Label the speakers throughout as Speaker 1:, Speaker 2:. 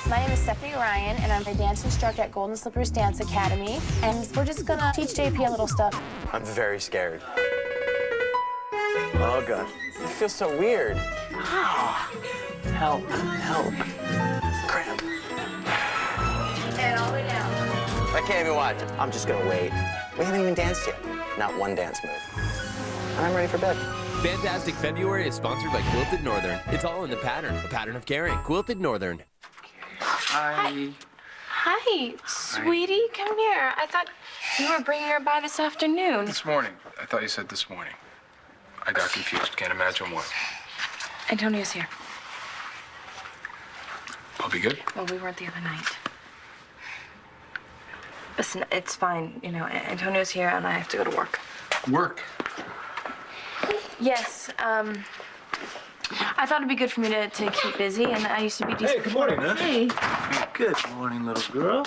Speaker 1: My name is Stephanie Ryan, and I'm a dance instructor at Golden Slippers Dance Academy. And we're just gonna teach JP a little stuff.
Speaker 2: I'm very scared. Oh, God. It feels so weird. Oh. Help. Cramp.
Speaker 1: And all the way down.
Speaker 2: I can't even watch. I'm just gonna wait. We haven't even danced yet. Not one dance move. And I'm ready for bed.
Speaker 3: Fantastic February is sponsored by Quilted Northern. It's all in the pattern, a pattern of caring. Quilted Northern.
Speaker 4: Hi.
Speaker 5: Hi, sweetie, come here. I thought you were bringing her by this afternoon.
Speaker 4: This morning. I thought you said this morning. I got confused. Can't imagine what.
Speaker 5: Antonio's here.
Speaker 4: I'll be good.
Speaker 5: Well, we weren't the other night. Listen, it's fine. You know, Antonio's here and I have to go to work.
Speaker 4: Work?
Speaker 5: Yes, I thought it'd be good for me to keep busy, and I used to be decent.
Speaker 6: Hey, good morning, huh?
Speaker 5: Hey.
Speaker 6: Good morning, little girl.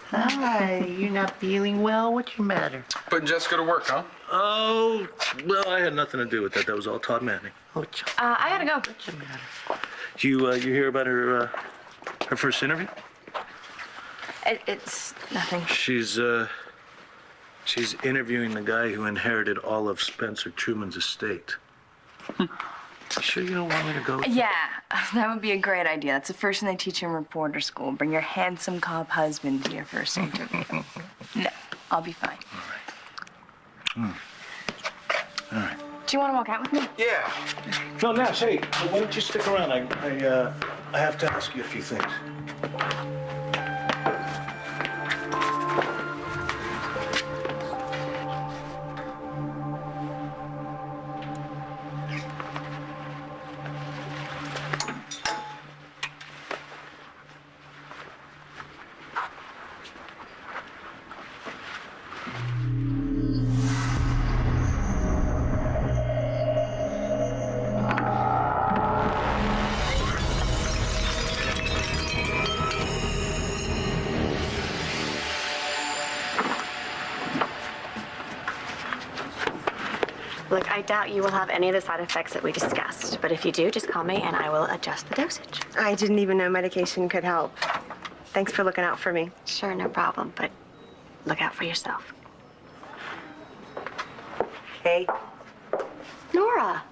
Speaker 6: Hi, you're not feeling well? What's your matter?
Speaker 4: Putting Jessica to work, huh?
Speaker 6: Oh, well, I had nothing to do with that. That was all Todd Manning. Oh,
Speaker 5: I gotta go.
Speaker 6: what's your matter? You hear about her first interview?
Speaker 5: It's nothing.
Speaker 6: She's interviewing the guy who inherited all of Spencer Truman's estate. You sure you don't want me to go?
Speaker 5: Yeah, that would be a great idea. That's the first thing they teach you in reporter school. Bring your handsome cop husband to your first interview. No, I'll be fine.
Speaker 6: All right.
Speaker 5: Do you want to walk out with me?
Speaker 4: Yeah.
Speaker 6: No, Nash, hey, why don't you stick around? I have to ask you a few things.
Speaker 7: Look, I doubt you will have any of the side effects that we discussed, but if you do, just call me and I will adjust the dosage.
Speaker 8: I didn't even know medication could help. Thanks for looking out for me.
Speaker 7: Sure, no problem, but look out for yourself.
Speaker 8: Hey,
Speaker 7: Nora!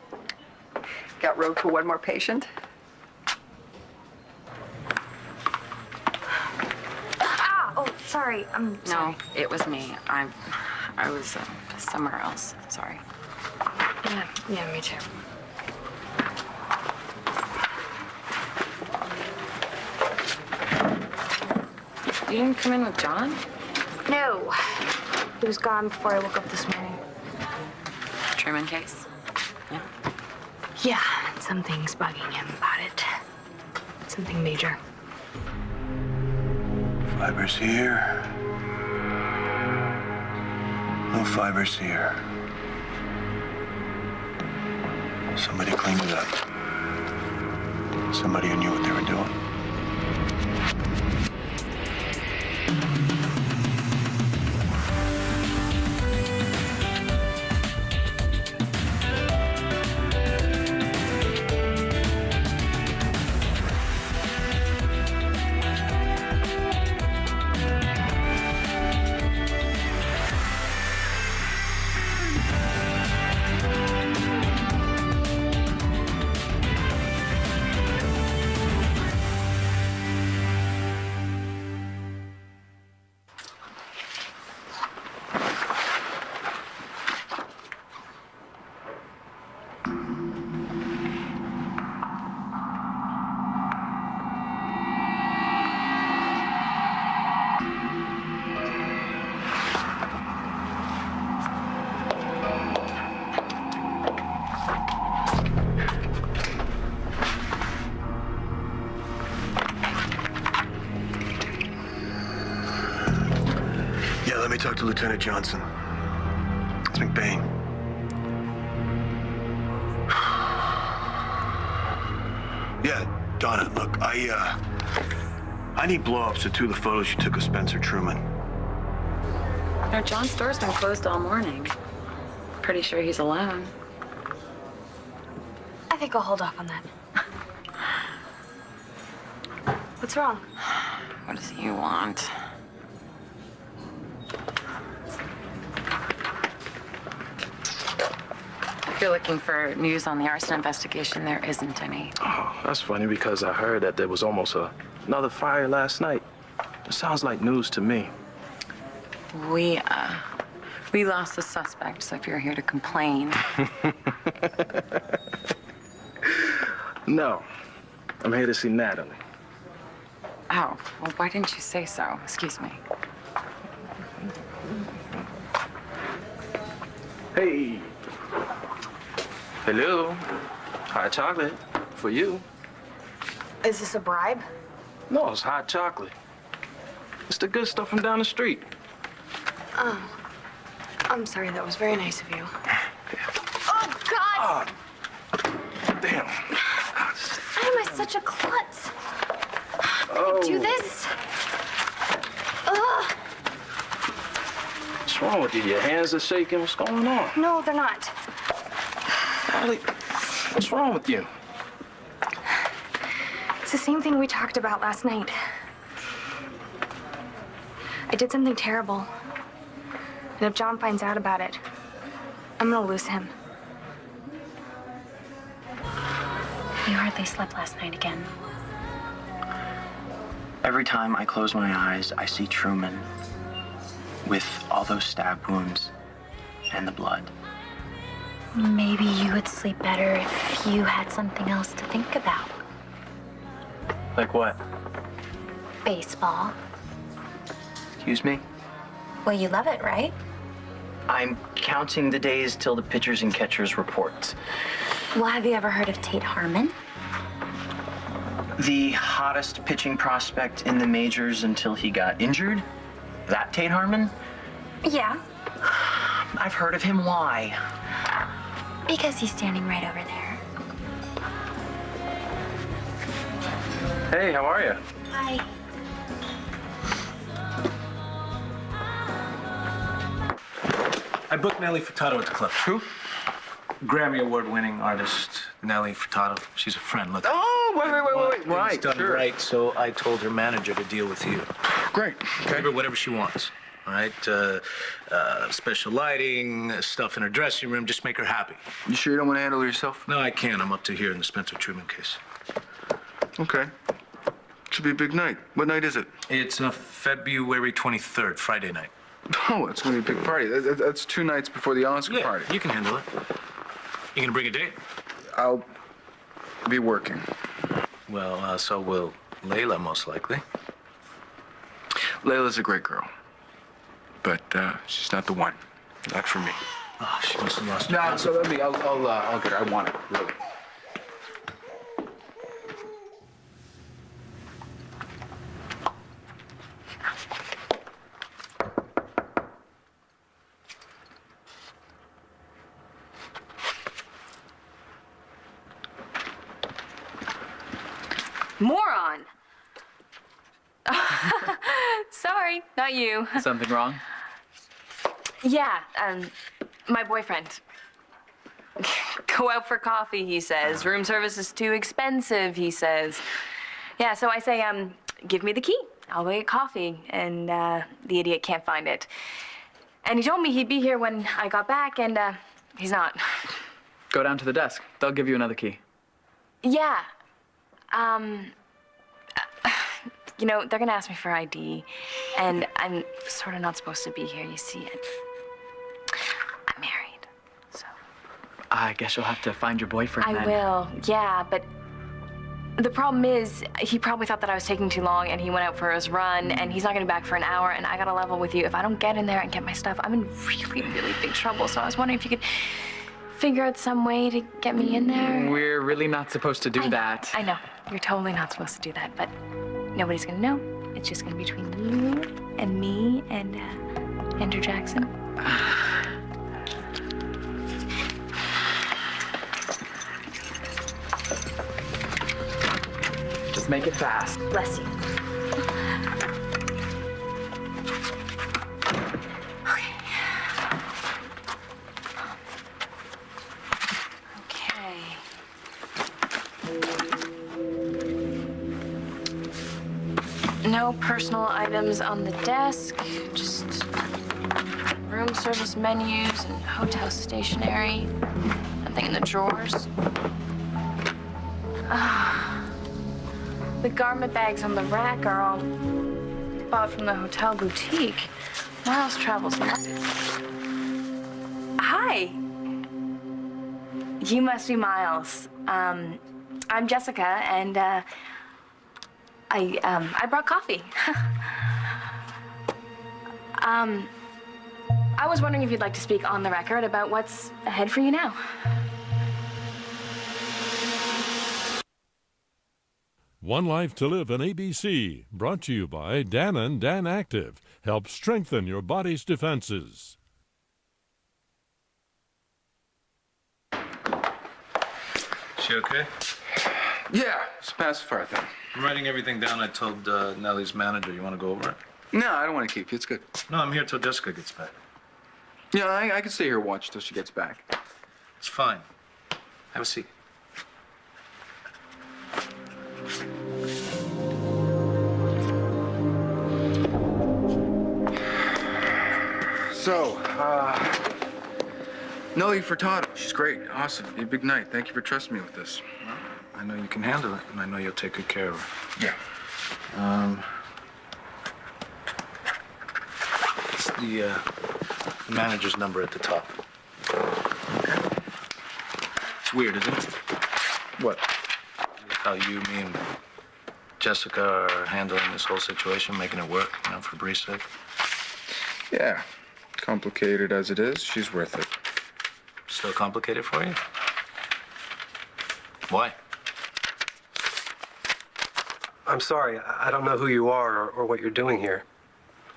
Speaker 8: got room for one more patient?
Speaker 7: Ah! Oh, sorry. I'm sorry.
Speaker 5: No, it was me. I was somewhere else. Sorry.
Speaker 7: Yeah, me too.
Speaker 5: You didn't come in with John?
Speaker 7: No. He was gone before I woke up this morning.
Speaker 5: Truman case? Yeah.
Speaker 7: Yeah, something's bugging him about it. Something major.
Speaker 6: Fibers here. No fibers here. Somebody cleaned it up. Somebody who knew what they were doing. Let me talk to Lieutenant Johnson. It's McBain. Yeah, Donna, look, I need blow-ups of two of the photos you took of Spencer Truman.
Speaker 5: No, John's store's been closed all morning. Pretty sure he's alone.
Speaker 7: I think I'll hold off on that.
Speaker 8: What's wrong?
Speaker 9: What does he want? If you're looking for news on the arson investigation, there isn't any.
Speaker 10: Oh, that's funny because I heard that there was almost another fire last night. It sounds like news to me.
Speaker 9: We lost the suspect, so if you're here to complain.
Speaker 10: No, I'm here to see Natalie.
Speaker 9: Oh, well, why didn't you say so? Excuse me.
Speaker 10: Hey. Hello. Hot chocolate for you.
Speaker 8: Is this a bribe?
Speaker 10: No, it's hot chocolate. It's the good stuff from down the street.
Speaker 8: Oh. I'm sorry, that was very nice of you. Oh, God!
Speaker 10: Damn.
Speaker 8: Why am I such a klutz? I can do this. Ugh.
Speaker 10: What's wrong with you? Your hands are shaking. What's going on?
Speaker 8: No, they're not.
Speaker 10: Natalie, what's wrong with you?
Speaker 8: It's the same thing we talked about last night. I did something terrible. And if John finds out about it, I'm gonna lose him.
Speaker 7: You hardly slept last night again.
Speaker 2: Every time I close my eyes, I see Truman with all those stab wounds and the blood.
Speaker 7: Maybe you would sleep better if you had something else to think about.
Speaker 2: Like what?
Speaker 7: Baseball.
Speaker 2: Excuse me?
Speaker 7: Well, you love it, right?
Speaker 2: I'm counting the days till the pitchers and catchers report.
Speaker 7: Well, have you ever heard of Tate Harmon?
Speaker 2: The hottest pitching prospect in the majors until he got injured? That Tate Harmon?
Speaker 7: Yeah,
Speaker 2: I've heard of him. Why?
Speaker 7: because he's standing right over there.
Speaker 10: Hey, how are you?
Speaker 7: Hi.
Speaker 11: I booked Nelly Furtado at the club. Who? Grammy Award-winning artist Nelly Furtado. She's a friend. Look.
Speaker 10: Oh, wait.
Speaker 11: Things
Speaker 10: Right,
Speaker 11: done
Speaker 10: sure.
Speaker 11: right. So I told her manager to deal with you.
Speaker 10: Great.
Speaker 11: Give her whatever she wants. All right. Special lighting, stuff in her dressing room. Just make her happy.
Speaker 4: You sure you don't want to handle it yourself?
Speaker 11: No, I can't. I'm up to here in the Spencer Truman case.
Speaker 4: Okay. Should be a big night. What night is it?
Speaker 11: It's February 23rd, Friday night.
Speaker 4: Oh, it's going to be a big party. That's 2 nights before the Oscar party.
Speaker 11: You can handle it. You gonna bring a date?
Speaker 4: I'll be working.
Speaker 11: Well, so will Layla, most likely.
Speaker 4: Layla's a great girl. But she's not the one. Not for me.
Speaker 11: Oh, she must have lost her.
Speaker 4: No, so let me. I'll get her. I want it, really.
Speaker 5: Moron! Sorry, not you.
Speaker 12: Something wrong?
Speaker 5: Yeah, my boyfriend. Go out for coffee, he says. Room service is too expensive, he says. Yeah, so I say, give me the key. I'll go get coffee. And the idiot can't find it. And he told me he'd be here when I got back, and he's not.
Speaker 12: Go down to the desk. They'll give you another key.
Speaker 5: Yeah. You know, they're gonna ask me for ID, and I'm sort of not supposed to be here, you see it. I'm married, so.
Speaker 12: I guess you'll have to find your boyfriend then.
Speaker 5: I will, yeah, but the problem is, he probably thought that I was taking too long, and he went out for his run, and he's not gonna be back for an hour, and I gotta level with you. If I don't get in there and get my stuff, I'm in really, really big trouble, so I was wondering if you could figure out some way to get me in there.
Speaker 12: We're really not supposed to do that.
Speaker 5: I know, you're totally not supposed to do that, but nobody's gonna know. It's just gonna be between you and me and Andrew Jackson.
Speaker 12: Just make it fast.
Speaker 5: Bless you. Okay. No personal items on the desk, just room service menus and hotel stationery. Nothing in the drawers. The garment bags on the rack are all bought from the hotel boutique. Miles travels light. Hi. You must be Miles. I'm Jessica, and I brought coffee. I was wondering if you'd like to speak on the record about what's ahead for you now.
Speaker 13: One Life to Live on ABC, brought to you by Dannon Dan Active. Help strengthen your body's defenses.
Speaker 11: She okay?
Speaker 4: Yeah, it's past far thing.
Speaker 11: I'm writing everything down I told Nellie's manager. You want to go over it?
Speaker 4: No, I don't want to keep you. It's good.
Speaker 11: No, I'm here till Jessica gets back.
Speaker 4: Yeah, I can stay here and watch till she gets back.
Speaker 11: It's fine. Have a seat.
Speaker 4: So, Nellie Furtado. She's great. Awesome. Be a big night. Thank you for trusting me with this.
Speaker 11: Well, I know you can handle it, and I know you'll take good care of her.
Speaker 4: Yeah.
Speaker 11: It's the manager's number at the top.
Speaker 4: Okay.
Speaker 11: It's weird, isn't it?
Speaker 4: What?
Speaker 11: How you, me, and Jessica are handling this whole situation, making it work, for Bree's sake.
Speaker 4: Yeah. Complicated as it is, she's worth it.
Speaker 11: Still complicated for you? Why?
Speaker 14: I'm sorry. I don't know who you are or what you're doing here.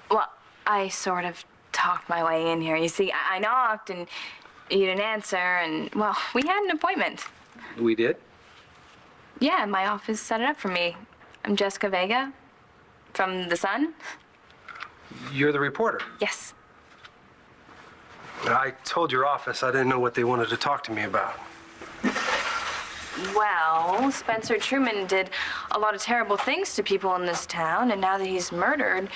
Speaker 5: Well, I sort of talked my way in here. You see, I knocked and you didn't answer, and, well, we had an appointment.
Speaker 14: We did?
Speaker 5: Yeah, my office set it up for me. I'm Jessica Vega from The Sun.
Speaker 14: You're the reporter?
Speaker 5: Yes.
Speaker 14: I told your office I didn't know what they wanted to talk to me about.
Speaker 5: Well, Spencer Truman did a lot of terrible things to people in this town, and now that he's murdered,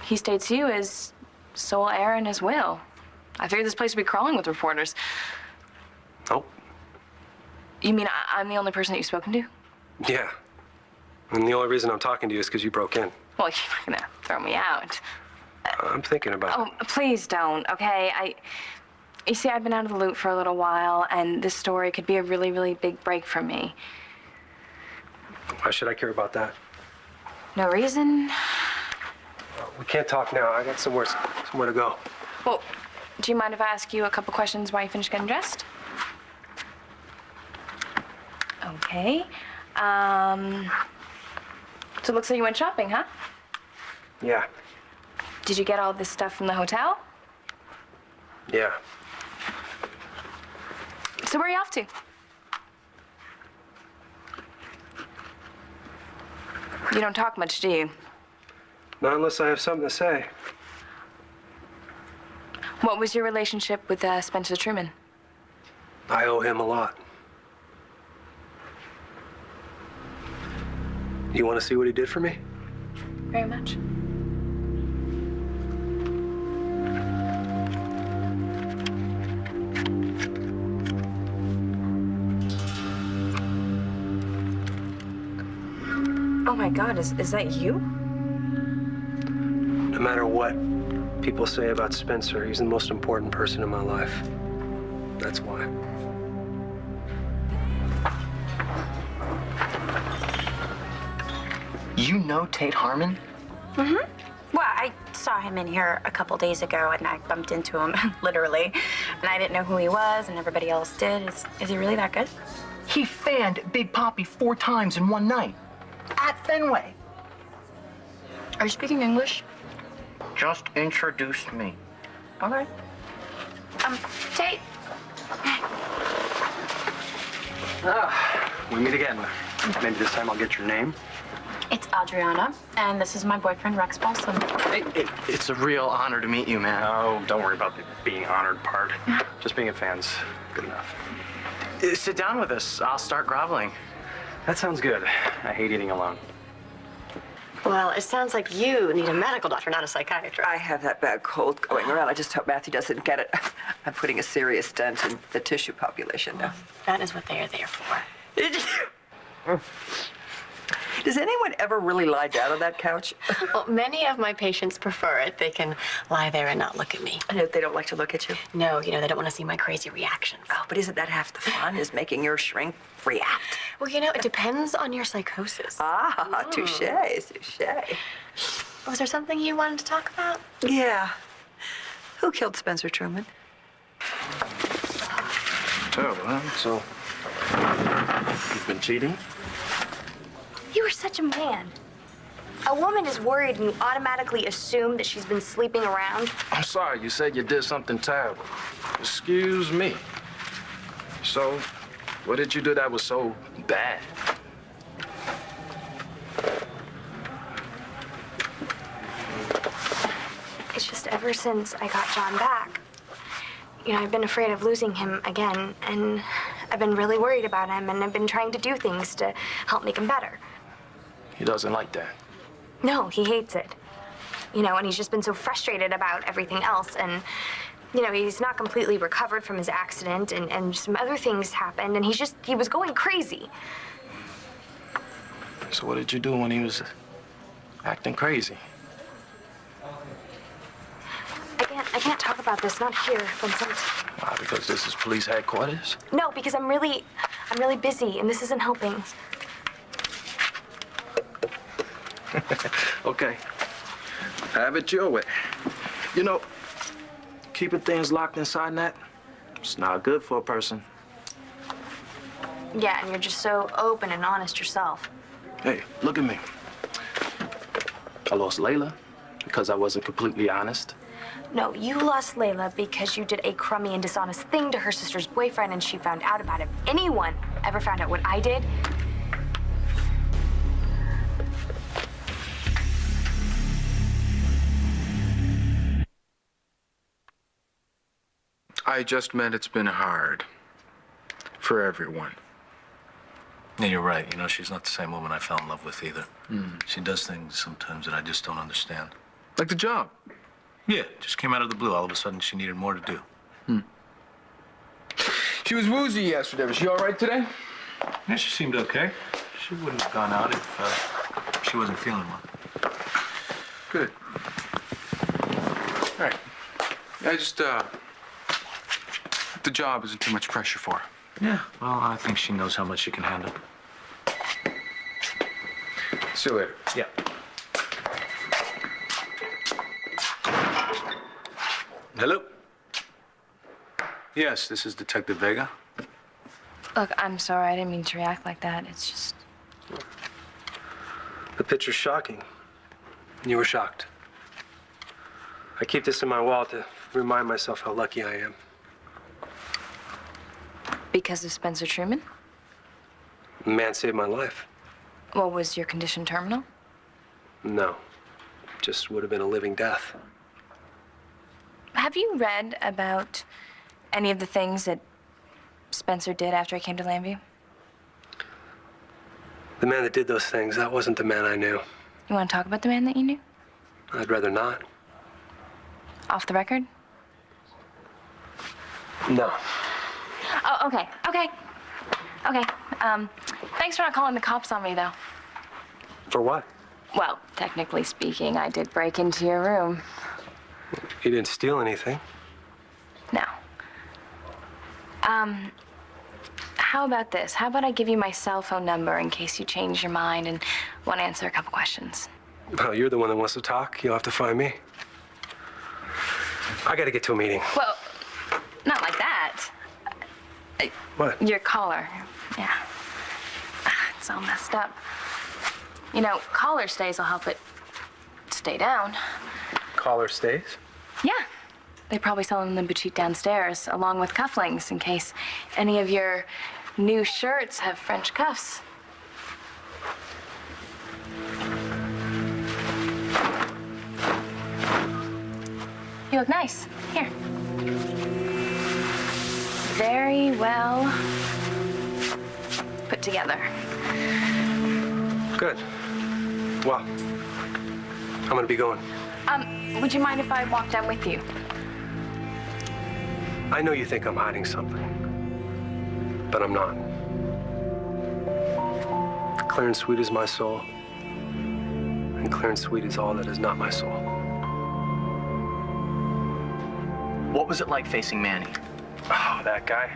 Speaker 5: he states you as sole heir in his will. I figured this place would be crawling with reporters.
Speaker 14: Oh?
Speaker 5: You mean I'm the only person that you've spoken to?
Speaker 14: Yeah. And the only reason I'm talking to you is because you broke in.
Speaker 5: Well, you're not gonna throw me out.
Speaker 14: I'm thinking about it.
Speaker 5: Oh, please don't, okay? You see, I've been out of the loop for a little while, and this story could be a really, really big break for me.
Speaker 14: Why should I care about that?
Speaker 5: No reason?
Speaker 14: We can't talk now. I got somewhere to go.
Speaker 5: Well, do you mind if I ask you a couple questions while you finish getting dressed? Okay. So it looks like you went shopping, huh?
Speaker 14: Yeah.
Speaker 5: Did you get all this stuff from the hotel?
Speaker 14: Yeah.
Speaker 5: So where are you off to? You don't talk much, do you?
Speaker 14: Not unless I have something to say.
Speaker 5: What was your relationship with Spencer Truman?
Speaker 14: I owe him a lot. You want to see what he did for me?
Speaker 5: Very much. Oh my God, is that you?
Speaker 14: No matter what people say about Spencer, he's the most important person in my life. That's why.
Speaker 2: You know Tate Harmon?
Speaker 7: Mm-hmm. Well, I saw him in here a couple days ago, and I bumped into him, literally. And I didn't know who he was, and everybody else did. Is he really that good?
Speaker 2: He fanned Big Poppy 4 times in one night. At Fenway.
Speaker 7: Are you speaking English?
Speaker 2: Just introduced me.
Speaker 7: Okay. Tate.
Speaker 14: We meet again. Maybe this time I'll get your name.
Speaker 7: It's Adriana, and this is my boyfriend, Rex Balsam.
Speaker 2: It's a real honor to meet you, man.
Speaker 14: Oh, don't worry about the being honored part. Just being a fan's good enough.
Speaker 2: Sit down with us. I'll start groveling.
Speaker 14: That sounds good. I hate eating alone.
Speaker 15: Well, it sounds like you need a medical doctor, not a psychiatrist.
Speaker 16: I have that bad cold going around. I just hope Matthew doesn't get it. I'm putting a serious dent in the tissue population now.
Speaker 15: That is what they are there for.
Speaker 16: Does anyone ever really lie down on that couch?
Speaker 15: Well, many of my patients prefer it. They can lie there and not look at me.
Speaker 16: I know they don't like to look at you.
Speaker 15: No, they don't want to see my crazy reactions.
Speaker 16: Oh, but isn't that half the fun, is making your shrink react?
Speaker 15: Well, it depends on your psychosis.
Speaker 16: Ah, touche.
Speaker 15: Was there something you wanted to talk about?
Speaker 16: Yeah. Who killed Spencer Truman?
Speaker 10: Terrible, huh? So, you've been cheating?
Speaker 8: You are such a man. A woman is worried and you automatically assume that she's been sleeping around.
Speaker 10: I'm sorry, you said you did something terrible. Excuse me. So, what did you do that was so bad?
Speaker 8: It's just ever since I got John back, I've been afraid of losing him again, and I've been really worried about him, and I've been trying to do things to help make him better.
Speaker 10: He doesn't like that.
Speaker 8: No, he hates it. And he's just been so frustrated about everything else, and, he's not completely recovered from his accident, and some other things happened, and he was going crazy.
Speaker 10: So what did you do when he was acting crazy?
Speaker 8: I can't talk about this, not here, Vincent.
Speaker 10: Why, because this is police headquarters?
Speaker 8: No, because I'm really busy, and this isn't helping.
Speaker 10: Okay. Have it your way. Keeping things locked inside that, it's not good for a person.
Speaker 8: Yeah, and you're just so open and honest yourself.
Speaker 10: Hey, look at me. I lost Layla because I wasn't completely honest.
Speaker 8: No, you lost Layla because you did a crummy and dishonest thing to her sister's boyfriend, and she found out about it. If anyone ever found out what I did,
Speaker 4: I just meant it's been hard. For everyone.
Speaker 11: Yeah, you're right. She's not the same woman I fell in love with either. She does things sometimes that I just don't understand.
Speaker 4: Like the job?
Speaker 11: Yeah, just came out of the blue. All of a sudden, she needed more to do.
Speaker 4: She was woozy yesterday. Was she all right today?
Speaker 11: Yeah, she seemed okay. She wouldn't have gone out if she wasn't feeling well.
Speaker 4: Good. All right. I just, the job isn't too much pressure for her.
Speaker 11: Yeah, well, I think she knows how much she can handle.
Speaker 4: See you later.
Speaker 11: Yeah. Hello? Yes, this is Detective Vega.
Speaker 5: Look, I'm sorry. I didn't mean to react like that. It's just...
Speaker 14: The picture's shocking. You were shocked. I keep this in my wall to remind myself how lucky I am.
Speaker 5: Because of Spencer Truman?
Speaker 14: The man saved my life.
Speaker 5: Well, was your condition terminal?
Speaker 14: No. Just would have been a living death.
Speaker 5: Have you read about any of the things that Spencer did after he came to Llanview?
Speaker 14: The man that did those things, that wasn't the man I knew.
Speaker 5: You want to talk about the man that you knew?
Speaker 14: I'd rather not.
Speaker 5: Off the record?
Speaker 14: No.
Speaker 5: Oh, okay. Thanks for not calling the cops on me, though.
Speaker 14: For what?
Speaker 5: Well, technically speaking, I did break into your room.
Speaker 14: You didn't steal anything.
Speaker 5: No. How about this? How about I give you my cell phone number in case you change your mind and want to answer a couple questions?
Speaker 14: Well, you're the one that wants to talk. You'll have to find me. I gotta get to a meeting.
Speaker 5: Well, not like that.
Speaker 14: What?
Speaker 5: Your collar. Yeah. It's all messed up. Collar stays will help it stay down.
Speaker 14: Collar stays?
Speaker 5: Yeah. They probably sell them in the boutique downstairs, along with cufflinks, in case any of your new shirts have French cuffs. You look nice. Here. Very well put together.
Speaker 14: Good. Well, gonna be going.
Speaker 8: Would you mind if I walked down with you?
Speaker 14: I know you think I'm hiding something, but I'm not. Clear and sweet is my soul, and clear and sweet is all that is not my soul.
Speaker 2: What was it like facing Manny?
Speaker 14: Oh, that guy.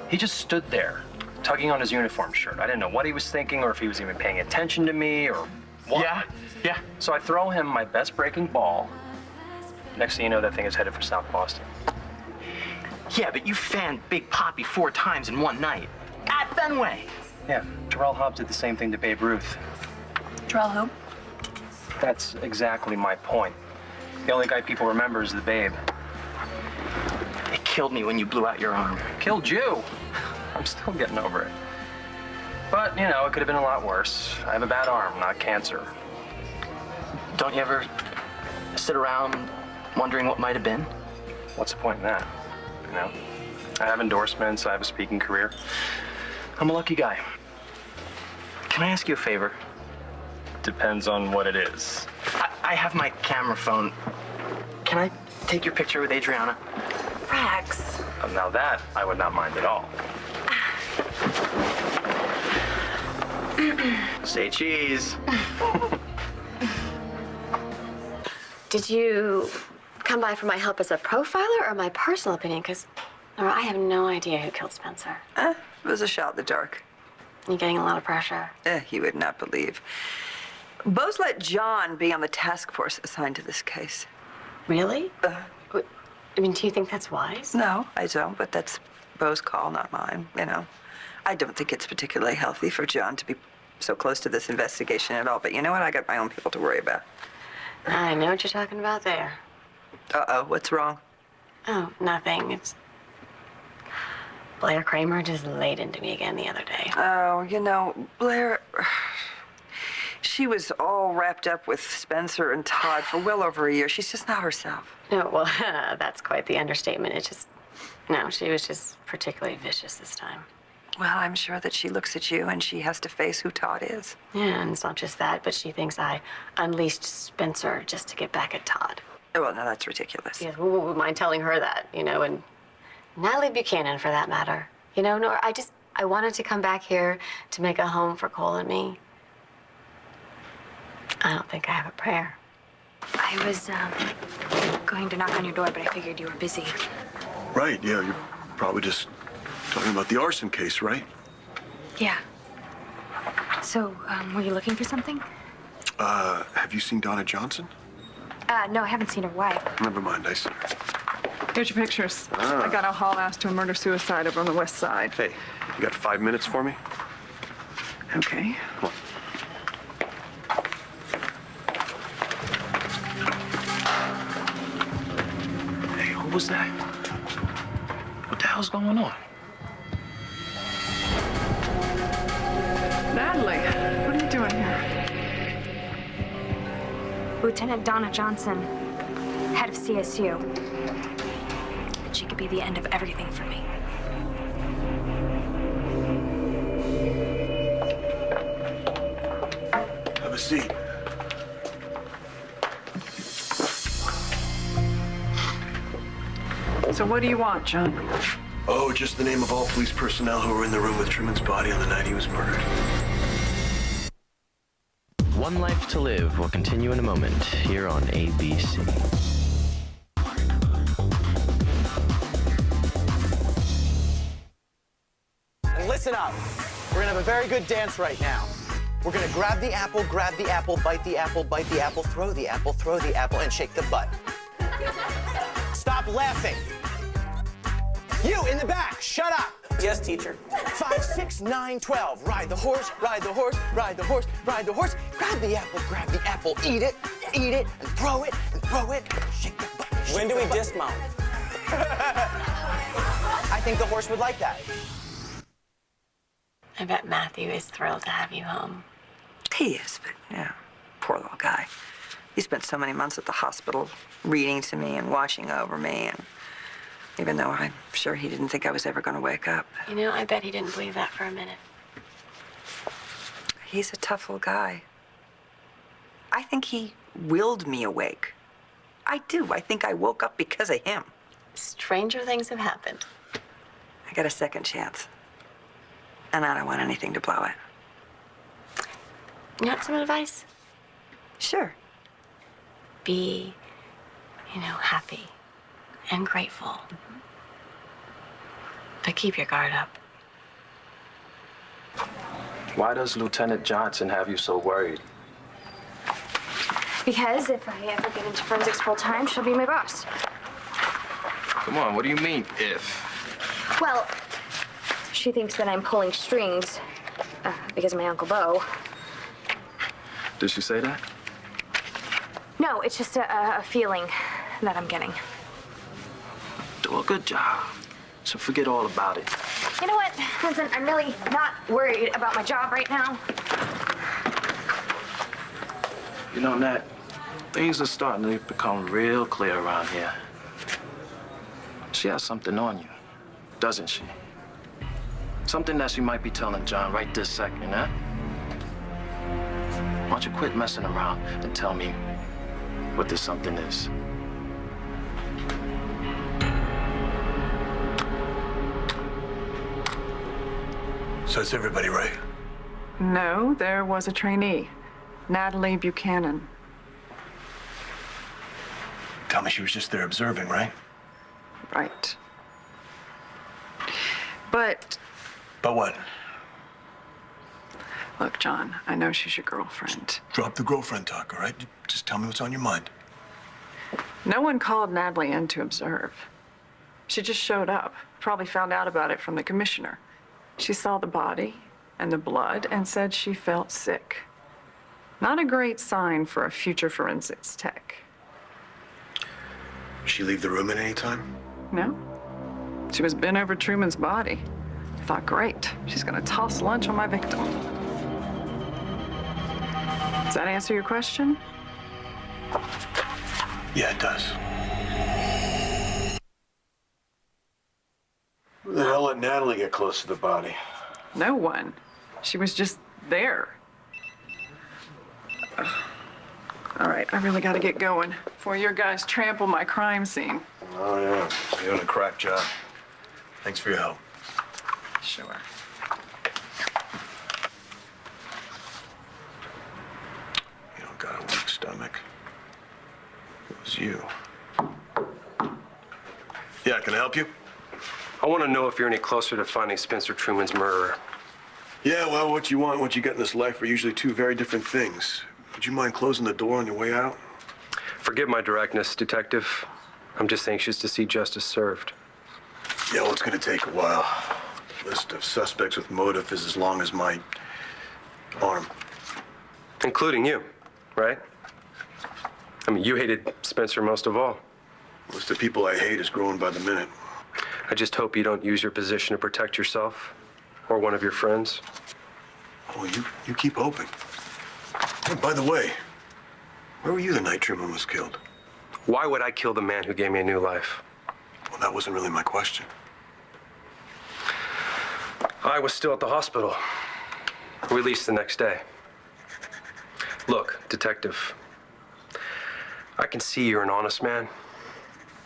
Speaker 14: He just stood there, tugging on his uniform shirt. I didn't know what he was thinking or if he was even paying attention to me or what.
Speaker 2: Yeah.
Speaker 14: So I throw him my best breaking ball. Next thing you know, that thing is headed for South Boston.
Speaker 2: Yeah, but you fanned Big Papi 4 times in one night. At Fenway.
Speaker 14: Yeah, Terrell Hobbs did the same thing to Babe Ruth.
Speaker 5: Terrell who?
Speaker 14: That's exactly my point. The only guy people remember is the Babe.
Speaker 2: It killed me when you blew out your arm.
Speaker 14: Killed you? I'm still getting over it. But, you know, it could have been a lot worse. I have a bad arm, not cancer.
Speaker 2: Don't you ever sit around wondering what might have been?
Speaker 14: What's the point in that? You know, I have endorsements, I have a speaking career. I'm a lucky guy.
Speaker 2: Can I ask you a favor?
Speaker 14: Depends on what it is.
Speaker 2: I have my camera phone. Can I take your picture with Adriana?
Speaker 8: Rex.
Speaker 14: Now that I would not mind at all.
Speaker 2: Say cheese.
Speaker 15: Did you come by for my help as a profiler or my personal opinion? Because, Laura, I have no idea who killed Spencer.
Speaker 16: It was a shot in the dark.
Speaker 15: You're getting a lot of pressure.
Speaker 16: You would not believe. Bose let John be on the task force assigned to this case.
Speaker 15: Really? I mean, do you think that's wise?
Speaker 16: No, I don't, but that's Bo's call, not mine, you know. I don't think it's particularly healthy for John to be so close to this investigation at all, but you know what? I got my own people to worry about.
Speaker 15: I know what you're talking about there.
Speaker 16: Uh-oh, what's wrong?
Speaker 15: Oh, nothing. It's Blair Kramer just laid into me again the other day.
Speaker 16: Oh, you know, Blair, she was all wrapped up with Spencer and Todd for well over a year. She's just not herself.
Speaker 15: No, well, that's quite the understatement. It just, no, she was just particularly vicious this time.
Speaker 16: Well, I'm sure that she looks at you and she has to face who Todd is.
Speaker 15: Yeah, and it's not just that, but she thinks I unleashed Spencer just to get back at Todd.
Speaker 16: Oh, well, no, that's ridiculous.
Speaker 15: Yes, who would mind telling her that, you know, and Natalie Buchanan, for that matter. You know, Nora, I wanted to come back here to make a home for Cole and me. I don't think I have a prayer.
Speaker 7: I was going to knock on your door, but I figured you were busy.
Speaker 6: Right, yeah, you're probably just talking about the arson case, right?
Speaker 7: Yeah. So, were you looking for something?
Speaker 6: Have you seen Donna Johnson?
Speaker 7: No, I haven't seen her. Why?
Speaker 6: Never mind, I see her.
Speaker 17: Here's your pictures. I got a haul ass to a murder-suicide over on the west side.
Speaker 6: Hey, you got 5 minutes for me?
Speaker 17: Okay.
Speaker 6: Come on.
Speaker 10: Hey, who was that? What the hell's going on?
Speaker 17: Natalie, what are you doing here?
Speaker 7: Lieutenant Donna Johnson, head of CSU. She could be the end of everything for me.
Speaker 6: Have a seat.
Speaker 17: So what do you want, John?
Speaker 6: Oh, just the name of all police personnel who were in the room with Truman's body on the night he was murdered.
Speaker 3: One Life to Live will continue in a moment here on ABC.
Speaker 18: And listen up. We're gonna have a very good dance right now. We're gonna grab the apple, bite the apple, throw the apple, and shake the butt. Stop laughing. You in the back, shut up. Yes, teacher. 5, 6, 9, 12. Ride the horse, ride the horse, ride the horse, ride the horse. Grab the apple, eat it, and throw it, shake the butt. When do we dismount? I think the horse would like that.
Speaker 15: I bet Matthew is thrilled to have you home.
Speaker 16: He is, but yeah, poor little guy. He spent so many months at the hospital reading to me and watching over me, and even though I'm sure he didn't think I was ever going to wake up.
Speaker 15: You know, I bet he didn't believe that for a minute.
Speaker 16: He's a tough little guy. I think he willed me awake. I do. I think I woke up because of him.
Speaker 15: Stranger things have happened.
Speaker 16: I got a second chance. And I don't want anything to blow it.
Speaker 15: You want some advice?
Speaker 16: Sure.
Speaker 15: Be, happy and grateful. But keep your guard up.
Speaker 10: Why does Lieutenant Johnson have you so worried?
Speaker 8: Because if I ever get into forensics full time, she'll be my boss.
Speaker 10: Come on, what do you mean, if?
Speaker 8: Well, she thinks that I'm pulling strings because of my Uncle Beau.
Speaker 10: Did she say that?
Speaker 8: No, it's just a feeling that I'm getting.
Speaker 10: Do a good job. So forget all about it.
Speaker 8: You know what, Vincent? I'm really not worried about my job right now.
Speaker 10: You know, Nat, things are starting to become real clear around here. She has something on you, doesn't she? Something that she might be telling John right this second, huh? Why don't you quit messing around and tell me what this something is?
Speaker 6: So it's everybody, right?
Speaker 17: No, there was a trainee, Natalie Buchanan.
Speaker 6: Tell me she was just there observing, right?
Speaker 17: Right. But
Speaker 6: what?
Speaker 17: Look, John, I know she's your girlfriend.
Speaker 6: Drop the girlfriend talk, all right? Just tell me what's on your mind.
Speaker 17: No one called Natalie in to observe. She just showed up, probably found out about it from the commissioner. She saw the body and the blood and said she felt sick. Not a great sign for a future forensics tech.
Speaker 6: She leave the room at any time?
Speaker 17: No. She was bent over Truman's body. I thought, great, she's gonna toss lunch on my victim. Does that answer your question?
Speaker 6: Yeah, it does. Who the hell let Natalie get close to the body?
Speaker 17: No one. She was just there. Ugh. All right, I really gotta get going before your guys trample my crime scene.
Speaker 6: Oh, yeah. You're doing a crack job. Thanks for your help.
Speaker 17: Sure.
Speaker 6: You don't got a weak stomach. It was you. Yeah, can I help you?
Speaker 14: I want to know if you're any closer to finding Spencer Truman's murderer.
Speaker 6: Yeah, well, what you want and what you get in this life are usually two very different things. Would you mind closing the door on your way out?
Speaker 14: Forgive my directness, Detective. I'm just anxious to see justice served.
Speaker 6: Yeah, well, it's gonna take a while. List of suspects with motive is as long as my arm.
Speaker 14: Including you, right? I mean, you hated Spencer most of all.
Speaker 6: List of people I hate is growing by the minute.
Speaker 14: I just hope you don't use your position to protect yourself or one of your friends.
Speaker 6: Oh, you keep hoping. Oh, by the way, where were you the night Truman was killed?
Speaker 14: Why would I kill the man who gave me a new life?
Speaker 6: Well, that wasn't really my question.
Speaker 14: I was still at the hospital. Released the next day. Look, Detective, I can see you're an honest man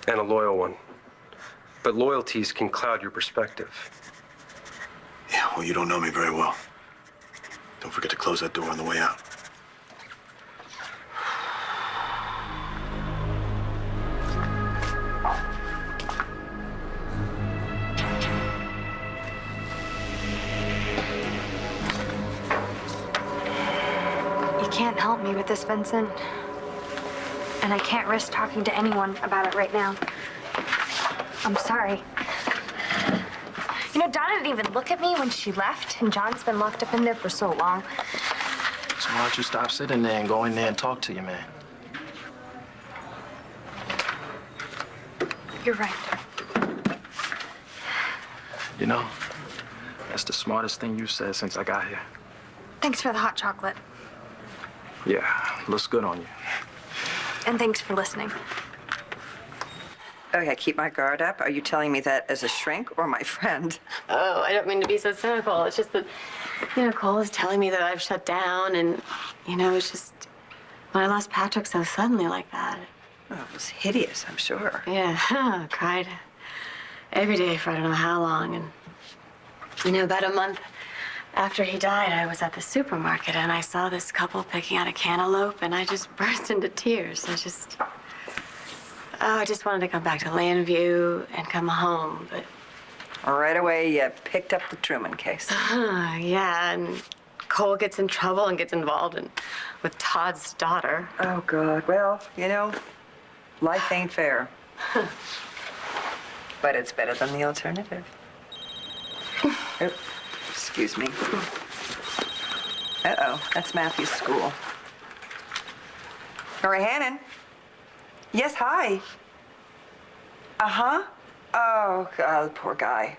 Speaker 14: and a loyal one. But loyalties can cloud your perspective.
Speaker 6: Yeah, well, you don't know me very well. Don't forget to close that door on the way out.
Speaker 8: You can't help me with this, Vincent. And I can't risk talking to anyone about it right now. I'm sorry. You know, Donna didn't even look at me when she left, and John's been locked up in there for so long.
Speaker 10: So why don't you stop sitting there and go in there and talk to your man?
Speaker 8: You're right.
Speaker 10: You know, that's the smartest thing you said since I got here.
Speaker 8: Thanks for the hot chocolate.
Speaker 10: Yeah, looks good on you.
Speaker 8: And thanks for listening.
Speaker 16: Okay, keep my guard up. Are you telling me that as a shrink or my friend?
Speaker 15: Oh, I don't mean to be so cynical. It's just that, Cole is telling me that I've shut down and, it's just, But I lost Patrick so suddenly like that.
Speaker 16: Oh, it was hideous, I'm sure.
Speaker 15: Yeah, I cried every day for I don't know how long. And, you know, about a month after he died, I was at the supermarket and I saw this couple picking out a cantaloupe and I just burst into tears. I just wanted to come back to Llanview and come home, but...
Speaker 16: Right away, you picked up the Truman case.
Speaker 15: Yeah, and Cole gets in trouble and gets involved with Todd's daughter.
Speaker 16: Oh, God. Well, you know, life ain't fair. But it's better than the alternative. Oh, excuse me. Uh-oh, that's Matthew's school. All right, Hannon. Yes, hi. Uh-huh. Oh, God, poor guy.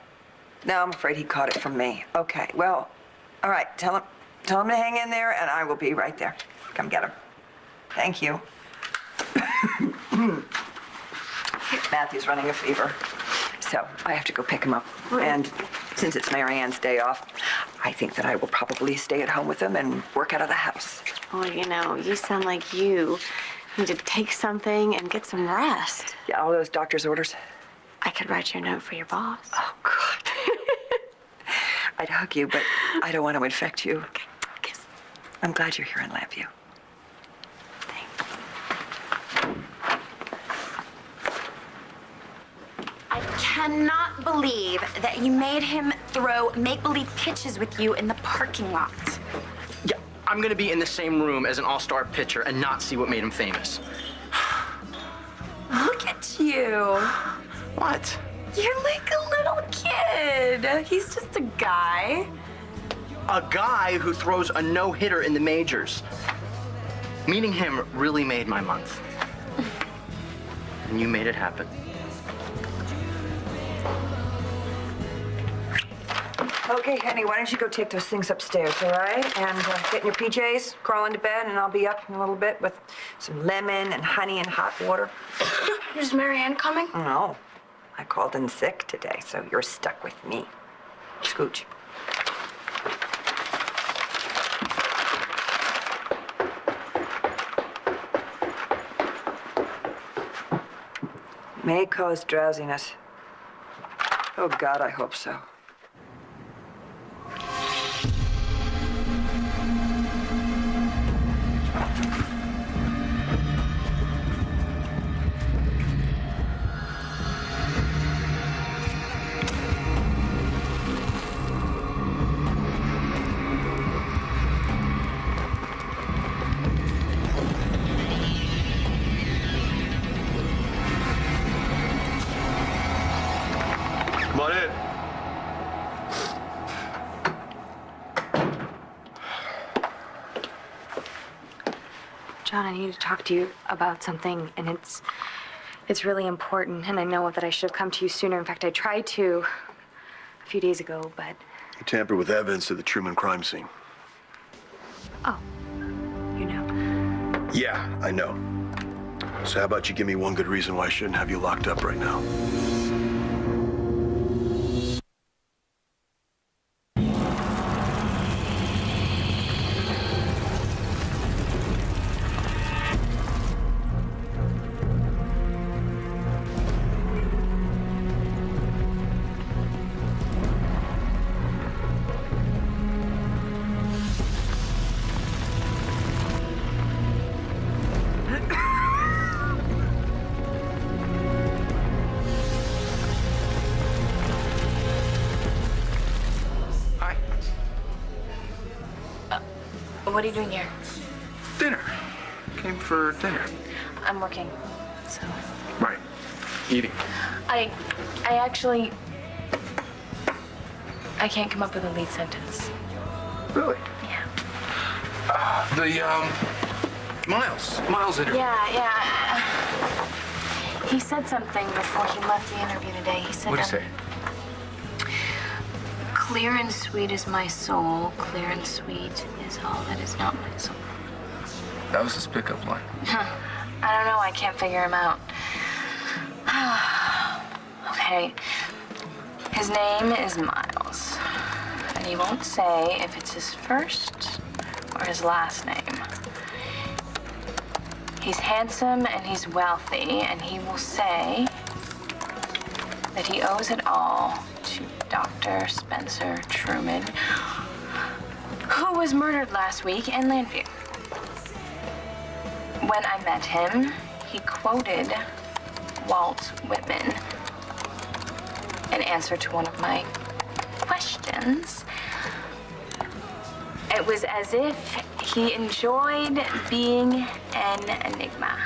Speaker 16: No, I'm afraid he caught it from me. Okay, well, all right, tell him to hang in there, and I will be right there. Come get him. Thank you. Matthew's running a fever, so I have to go pick him up. And since it's Marianne's day off, I think that I will probably stay at home with him and work out of the house.
Speaker 15: Well, you know, you sound like you need to take something and get some rest.
Speaker 16: Yeah, all those doctor's orders.
Speaker 15: I could write your note for your boss.
Speaker 16: Oh, God. I'd hug you, but I don't want to infect you.
Speaker 15: Okay, kiss.
Speaker 16: I'm glad you're here in Llanview.
Speaker 8: I cannot believe that you made him throw make-believe pitches with you in the parking lot.
Speaker 2: Yeah, I'm gonna be in the same room as an all-star pitcher and not see what made him famous.
Speaker 8: Look at you.
Speaker 2: What?
Speaker 8: You're like a little kid. He's just a guy.
Speaker 2: A guy who throws a no-hitter in the majors. Meeting him really made my month. And you made it happen.
Speaker 16: Okay, honey, why don't you go take those things upstairs, all right? And get in your PJs, crawl into bed, and I'll be up in a little bit with some lemon and honey and hot water.
Speaker 8: Is Marianne coming?
Speaker 16: No. I called in sick today, so you're stuck with me. Scooch. May cause drowsiness. Oh, God, I hope so.
Speaker 6: Come on in.
Speaker 8: John, I need to talk to you about something, and it's really important, and I know that I should have come to you sooner. In fact, I tried to a few days ago, but...
Speaker 6: You tampered with evidence at the Truman crime scene.
Speaker 8: Oh, you know.
Speaker 6: Yeah, I know. So how about you give me one good reason why I shouldn't have you locked up right now?
Speaker 5: What are you doing here?
Speaker 4: Dinner. Came for dinner.
Speaker 5: I'm working, so.
Speaker 4: Right. Eating.
Speaker 5: I can't come up with a lead sentence.
Speaker 4: Really?
Speaker 5: Yeah.
Speaker 4: Miles interview.
Speaker 5: Yeah. He said something before he left the interview today. He said,
Speaker 4: What'd he say?
Speaker 5: clear and sweet is my soul. Clear and sweet is all that is not my soul.
Speaker 4: That was his pickup line.
Speaker 5: I don't know. I can't figure him out. Okay. His name is Miles. And he won't say if it's his first or his last name. He's handsome and he's wealthy, and he will say that he owes it all to Dr. Spencer Truman, who was murdered last week in Llanview. When I met him, he quoted Walt Whitman in answer to one of my questions. It was as if he enjoyed being an enigma.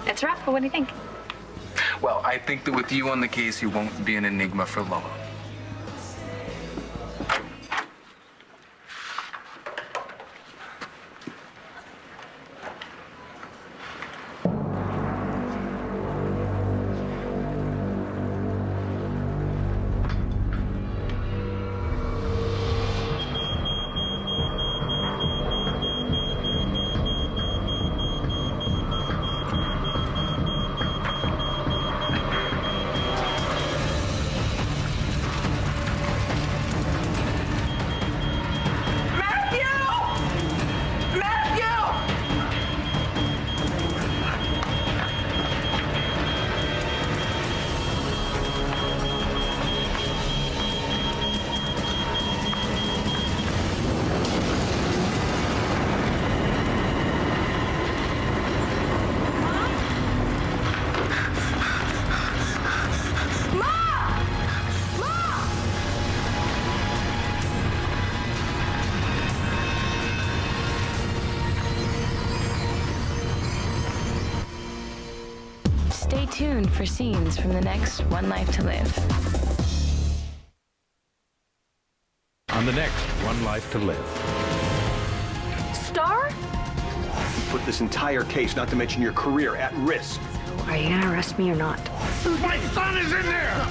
Speaker 5: It's rough, but what do you think?
Speaker 4: Well, I think that with you on the case, he won't be an enigma for long.
Speaker 5: Stay tuned for scenes from the next One Life to Live.
Speaker 13: On the next One Life to Live.
Speaker 8: Star?
Speaker 6: You put this entire case, not to mention your career, at risk.
Speaker 8: Are you gonna arrest me or not?
Speaker 6: My son is in there!